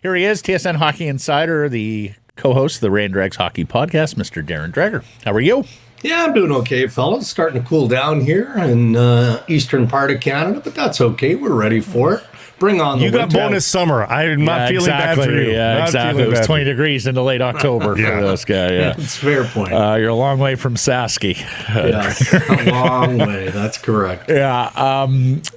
Here he is, TSN Hockey Insider, the co-host of the Rain Dregs Hockey Podcast, Mr. Darren Dreger. How are you? Yeah, I'm doing okay, fellas. Starting to cool down here in eastern part of Canada, but that's okay. We're ready for it. Bring on the You got winter. bonus summer. I'm not feeling bad for you. Yeah, Not exactly. feeling It was bad 20 degrees into late October for this guy. Yeah, It's a fair point. you're a long way from Sasky. Yes, a long way. That's correct. Yeah,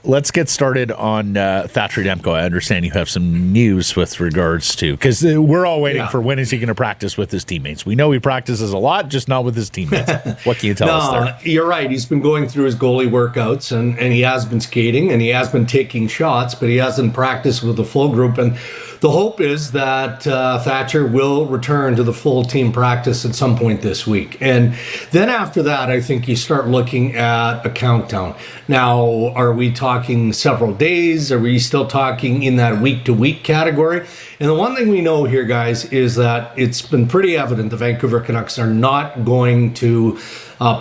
let's get started on Thatcher Demko. I understand you have some news with regards to, because we're all waiting for when is he going to practice with his teammates. We know he practices a lot, just not with his teammates. What can you tell us there? You're right. He's been going through his goalie workouts, and he has been skating, and he has been taking shots, but he hasn't practiced with the full group. And the hope is that Thatcher will return to the full team practice at some point this week. And then after that, I think you start looking at a countdown. Now, are we talking several days? Are we still talking in that week-to-week category? And the one thing we know here, guys, is that it's been pretty evident the Vancouver Canucks are not going to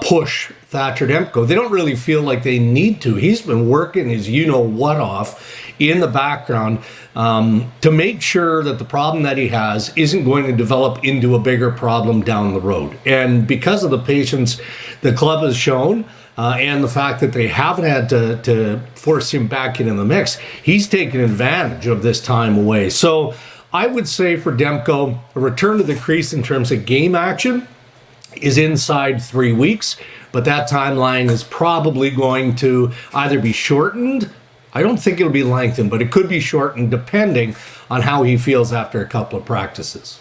push Thatcher Demko. They don't really feel like they need to. He's been working his you-know-what off in the background to make sure that the problem that he has isn't going to develop into a bigger problem down the road. And because of the patience the club has shown, and the fact that they haven't had to force him back into the mix, he's taken advantage of this time away. So I would say for Demko, a return to the crease in terms of game action is inside 3 weeks, but that timeline is probably going to either be shortened. I don't think it'll be lengthened, but it could be shortened depending on how he feels after a couple of practices.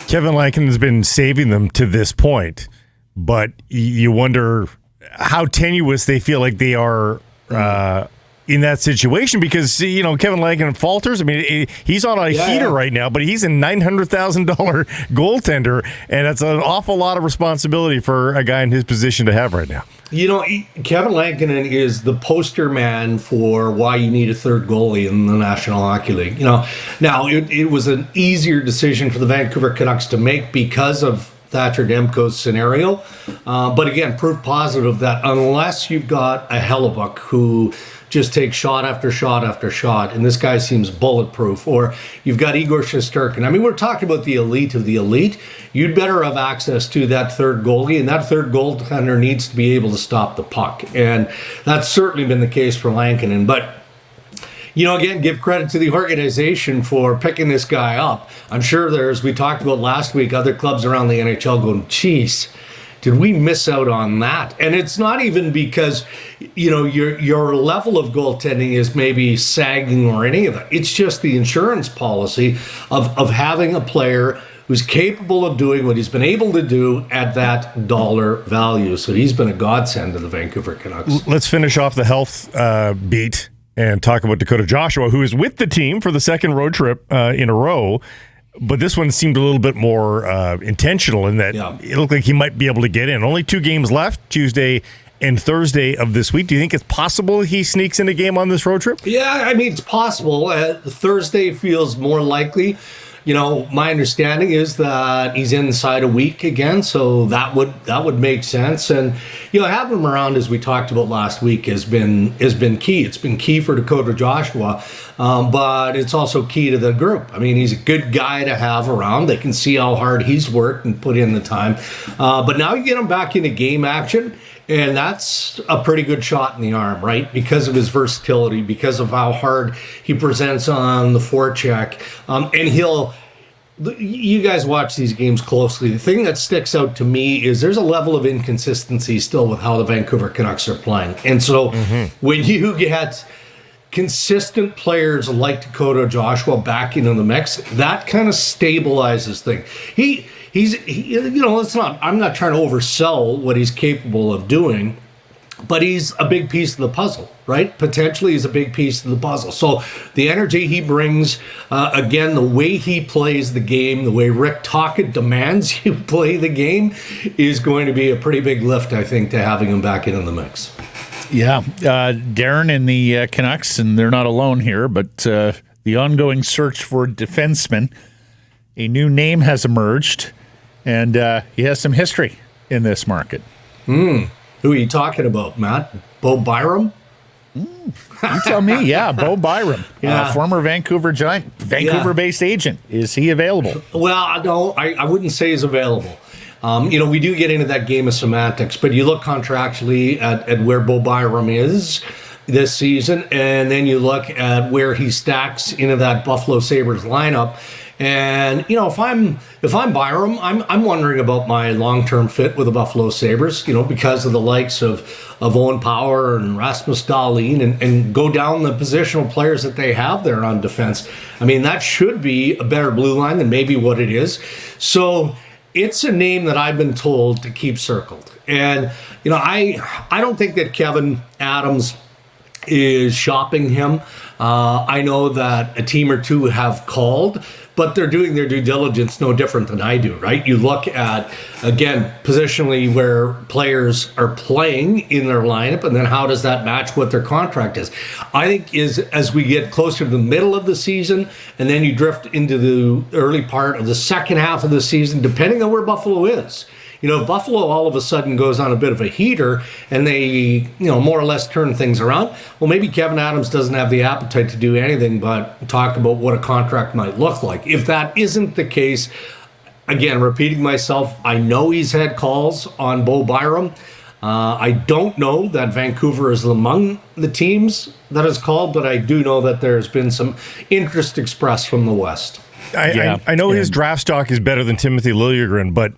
Kevin Lankin's been saving them to this point, but you wonder how tenuous they feel like they are in that situation, because Kevin Lankin falters. I mean, he's on a heater right now, but he's a $900,000 goaltender, and it's an awful lot of responsibility for a guy in his position to have right now. Kevin Lankinen is the poster man for why you need a third goalie in the National Hockey League. Now it was an easier decision for the Vancouver Canucks to make because of Thatcher Demko's scenario, but again, proof positive that unless you've got a Hellebuck who just takes shot after shot after shot, and this guy seems bulletproof, or you've got Igor Shesterkin. I mean, we're talking about the elite of the elite. You'd better have access to that third goalie, and that third goaltender needs to be able to stop the puck. And that's certainly been the case for Lankinen. But again, give credit to the organization for picking this guy up. I'm sure there's, we talked about last week, other clubs around the NHL going, geez, did we miss out on that? And it's not even because, your level of goaltending is maybe sagging or any of that. It's just the insurance policy of having a player who's capable of doing what he's been able to do at that dollar value. So he's been a godsend to the Vancouver Canucks. Let's finish off the health beat and talk about Dakota Joshua, who is with the team for the second road trip in a row. But this one seemed a little bit more intentional in that it looked like he might be able to get in. Only 2 games left, Tuesday and Thursday of this week. Do you think it's possible he sneaks in a game on this road trip? Yeah, I mean, it's possible. Thursday feels more likely. My understanding is that he's inside a week again, so that would make sense. And having him around, as we talked about last week, has been key. It's been key for Dakota Joshua, but it's also key to the group. I mean, he's a good guy to have around. They can see how hard he's worked and put in the time. But now you get him back into game action, and that's a pretty good shot in the arm, right? Because of his versatility, because of how hard he presents on the forecheck. And you guys watch these games closely. The thing that sticks out to me is there's a level of inconsistency still with how the Vancouver Canucks are playing. And so when you get consistent players like Dakota Joshua back into the mix, that kind of stabilizes things. I'm not trying to oversell what he's capable of doing, but he's a big piece of the puzzle, right? Potentially he's a big piece of the puzzle. So the energy he brings, again, the way he plays the game, the way Rick Tocchet demands you play the game is going to be a pretty big lift, I think, to having him back in the mix. Yeah, Darren and the Canucks, and they're not alone here, but the ongoing search for defenseman, a new name has emerged, and he has some history in this market. Who are you talking about, Matt? Bo Byram? You tell me. Yeah, Bo Byram, former Vancouver Giant, Vancouver-based agent. Is he available? Well, no, I wouldn't say he's available. We do get into that game of semantics, but you look contractually at where Bo Byram is this season, and then you look at where he stacks into that Buffalo Sabres lineup. And if I'm Byram, I'm wondering about my long-term fit with the Buffalo Sabres. Because of the likes of Owen Power and Rasmus Dahlin, and go down the positional players that they have there on defense. I mean, that should be a better blue line than maybe what it is. So it's a name that I've been told to keep circled. And I don't think that Kevin Adams is shopping him. I know that a team or two have called, but they're doing their due diligence no different than I do, right? You look at, again, positionally where players are playing in their lineup, and then how does that match what their contract is? I think as we get closer to the middle of the season, and then you drift into the early part of the second half of the season, depending on where Buffalo is. If Buffalo all of a sudden goes on a bit of a heater and they, more or less turn things around, well, maybe Kevin Adams doesn't have the appetite to do anything but talk about what a contract might look like. If that isn't the case, again, repeating myself, I know he's had calls on Bo Byram. I don't know that Vancouver is among the teams that has called, but I do know that there's been some interest expressed from the West. I know his draft stock is better than Timothy Liljegren, but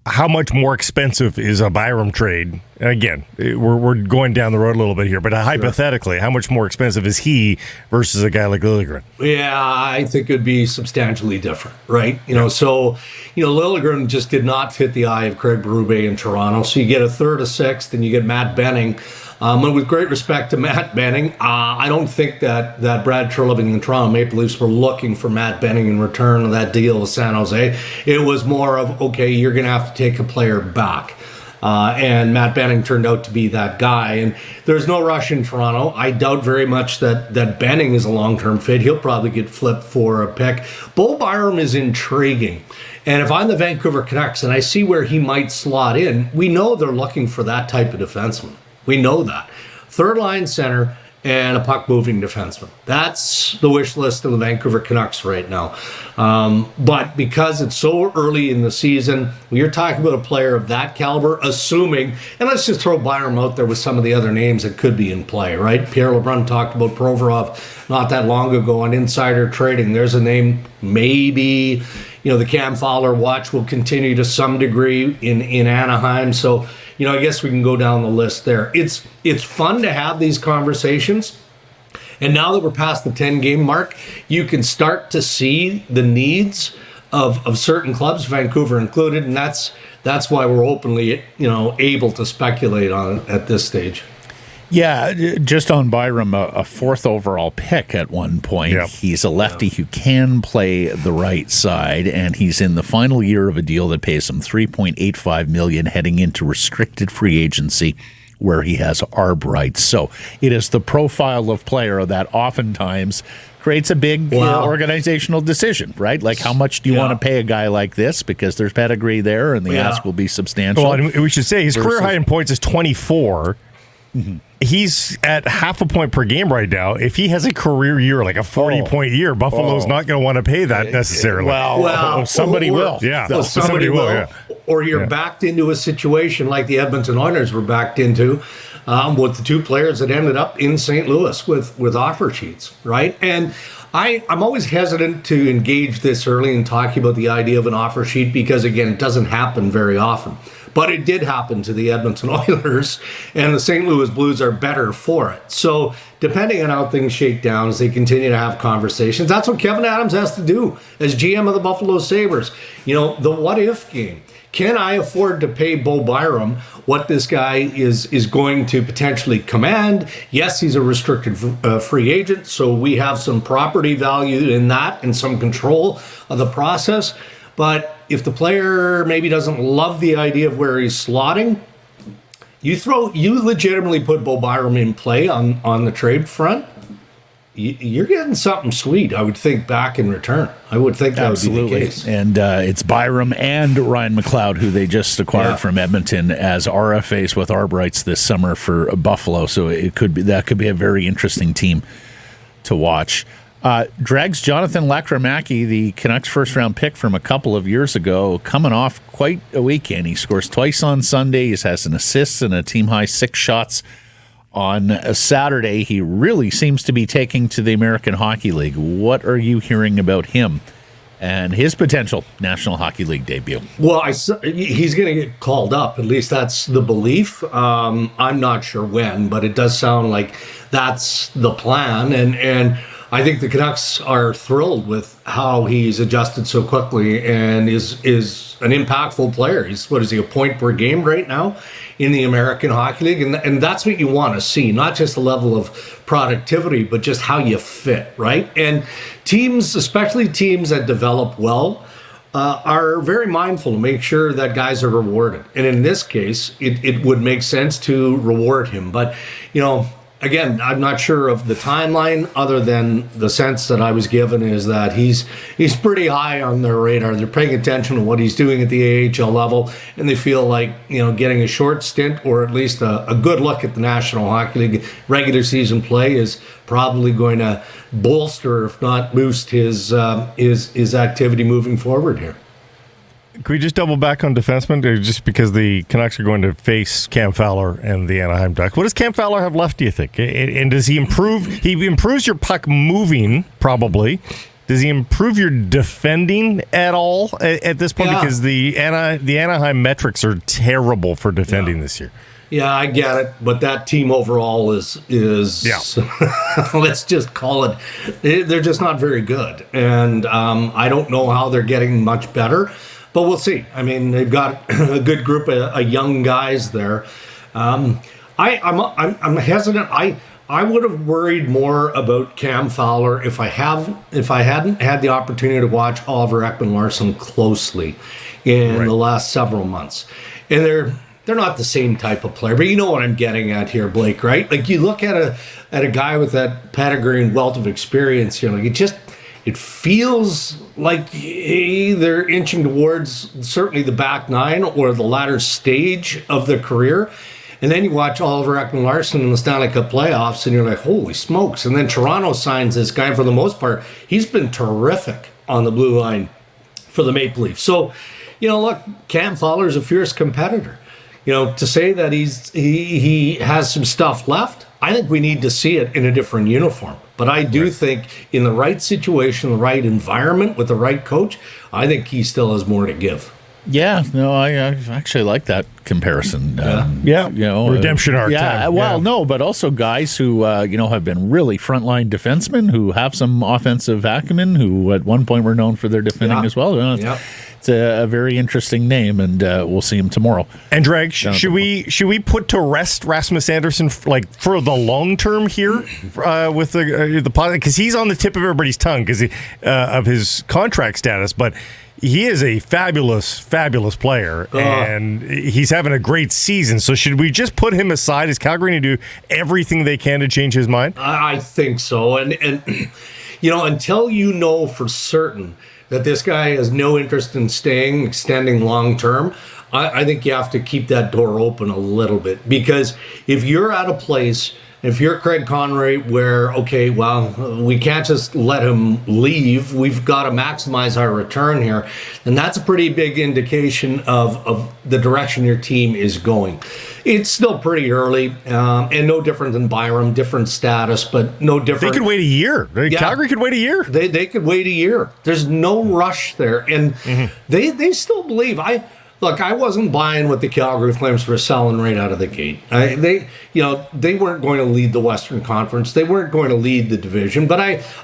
how much more expensive is a Byram trade? And again, we're going down the road a little bit here, but hypothetically, how much more expensive is he versus a guy like Liljegren? Yeah, I think it'd be substantially different, right? So Liljegren just did not fit the eye of Craig Berube in Toronto. So you get a third, a sixth, and you get Matt Benning. And with great respect to Matt Benning, I don't think that Brad Treliving and the Toronto Maple Leafs were looking for Matt Benning in return of that deal with San Jose. It was more of, okay, you're going to have to take a player back. And Matt Benning turned out to be that guy. And there's no rush in Toronto. I doubt very much that Benning is a long-term fit. He'll probably get flipped for a pick. Bo Byram is intriguing. And if I'm the Vancouver Canucks and I see where he might slot in, we know they're looking for that type of defenseman. We know that. Third line center and a puck-moving defenseman. That's the wish list of the Vancouver Canucks right now. But because it's so early in the season, when you're talking about a player of that caliber, assuming, and let's just throw Byram out there with some of the other names that could be in play, right? Pierre LeBrun talked about Provorov not that long ago on Insider Trading. There's a name, maybe, the Cam Fowler watch will continue to some degree in Anaheim. So, I guess we can go down the list there. It's fun to have these conversations. And now that we're past the 10-game mark, you can start to see the needs of certain clubs, Vancouver included, and that's why we're openly, able to speculate on it at this stage. Yeah, just on Byram, a fourth overall pick at one point. Yep. He's a lefty who can play the right side, and he's in the final year of a deal that pays him $3.85 million heading into restricted free agency, where he has arb rights. So it is the profile of player that oftentimes creates a big organizational decision, right? Like, how much do you want to pay a guy like this? Because there's pedigree there, and the ask will be substantial. Well, and we should say his career high in points is 24. Mm-hmm. He's at half a point per game right now. If he has a career year, like a 40-point year, Buffalo's not going to want to pay that necessarily. Well, somebody will. Yeah, well, somebody will. Yeah. Or you're backed into a situation like the Edmonton Oilers were backed into with the two players that ended up in St. Louis with offer sheets, right? And I'm always hesitant to engage this early in talking about the idea of an offer sheet because, again, it doesn't happen very often. But it did happen to the Edmonton Oilers, and the St. Louis Blues are better for it. So depending on how things shake down as they continue to have conversations, that's what Kevin Adams has to do as GM of the Buffalo Sabres. The what-if game. Can I afford to pay Bo Byram what this guy is going to potentially command? Yes, he's a restricted free agent, so we have some property value in that and some control of the process. But if the player maybe doesn't love the idea of where he's slotting, you legitimately put Bo Byram in play on the trade front. you're getting something sweet, I would think, back in return. I would think that would be the case. And it's Byram and Ryan McLeod, who they just acquired from Edmonton as RFAs with Arbrights this summer for Buffalo. So that could be a very interesting team to watch. Dregs, Jonathan Lekkerimaki, the Canucks first-round pick from a couple of years ago, coming off quite a weekend. He scores twice on Sunday. He has an assist and a team-high 6 shots on a Saturday. He really seems to be taking to the American Hockey League. What are you hearing about him and his potential National Hockey League debut? Well, he's going to get called up. At least that's the belief. I'm not sure when, but it does sound like that's the plan. And I think the Canucks are thrilled with how he's adjusted so quickly and is an impactful player. He's, a point per game right now in the American Hockey League? And that's what you want to see, not just the level of productivity, but just how you fit, right? And teams, especially teams that develop well, are very mindful to make sure that guys are rewarded. And in this case, it would make sense to reward him. But, again, I'm not sure of the timeline, other than the sense that I was given is that he's pretty high on their radar. They're paying attention to what he's doing at the AHL level, and they feel like getting a short stint or at least a good look at the National Hockey League regular season play is probably going to bolster, if not boost, his activity moving forward here. Can we just double back on defensemen? Just because the Canucks are going to face Cam Fowler and the Anaheim Ducks. What does Cam Fowler have left, do you think? And does he improve? He improves your puck moving, probably. Does he improve your defending at all at this point? Yeah. Because the Anaheim metrics are terrible for defending this year. Yeah, I get it, but that team overall is let's just call it, they're just not very good. And I don't know how they're getting much better. But we'll see. I mean, they've got a good group of young guys there. I'm hesitant. I would have worried more about Cam Fowler if I hadn't had the opportunity to watch Oliver Ekman-Larsson closely in the last several months. And they're not the same type of player, but you know what I'm getting at here, Blake, right? Like, you look at a guy with that pedigree and wealth of experience, it feels like they're inching towards certainly the back nine or the latter stage of their career. And then you watch Oliver Ekman-Larsson in the Stanley Cup playoffs, and you're like, holy smokes. And then Toronto signs this guy, and for the most part, he's been terrific on the blue line for the Maple Leafs. So, look, Cam Fowler's a fierce competitor. To say that he has some stuff left, I think we need to see it in a different uniform. But I do think in the right situation, the right environment, with the right coach, I think he still has more to give. Yeah, no, I actually like that comparison. Redemption arc. But also guys who have been really frontline defensemen who have some offensive acumen, who at one point were known for their defending as well. It's a very interesting name, and we'll see him tomorrow. And Dreg, should we put to rest Rasmus Andersson for the long term here with the because he's on the tip of everybody's tongue because of his contract status, but he is a fabulous, fabulous player, and he's having a great season. So should we just put him aside? Is Calgary going to do everything they can to change his mind? I think so, and until you know for certain that this guy has no interest in extending long term, I think you have to keep that door open a little bit. Because if you're at a place, if you're Craig Conroy, where, we can't just let him leave, we've got to maximize our return here, then that's a pretty big indication of the direction your team is going. It's still pretty early, and no different than Byram, different status, but no different. They could wait a year. Calgary could wait a year. They could wait a year. There's no rush there, and they still believe. I wasn't buying what the Calgary Flames were selling right out of the gate. They weren't going to lead the Western Conference. They weren't going to lead the division. But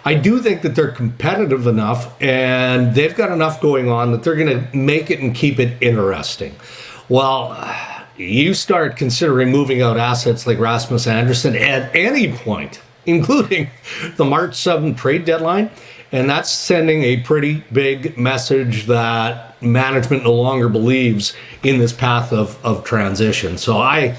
I do think that they're competitive enough, and they've got enough going on that they're going to make it and keep it interesting. Well, you start considering moving out assets like Rasmus Andersson at any point, including the March 7th trade deadline, and that's sending a pretty big message that management no longer believes in this path of transition. So I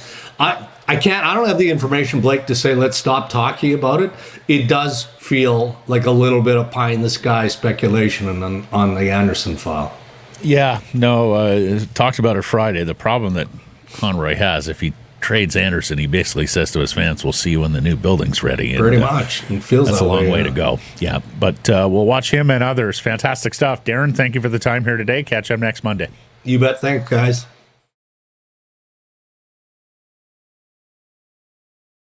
I don't have the information, Blake, to say let's stop talking about it. It does feel like a little bit of pie in the sky speculation on the Andersson file. Yeah, no, talked about it Friday. The problem that Conroy has, if he trades Andersson, he basically says to his fans, we'll see you when the new building's ready. And, pretty much. It feels that's that a long way yeah. to go. Yeah, but we'll watch him and others. Fantastic stuff. Darren, thank you for the time here today. Catch up next Monday. You bet. Thanks, guys.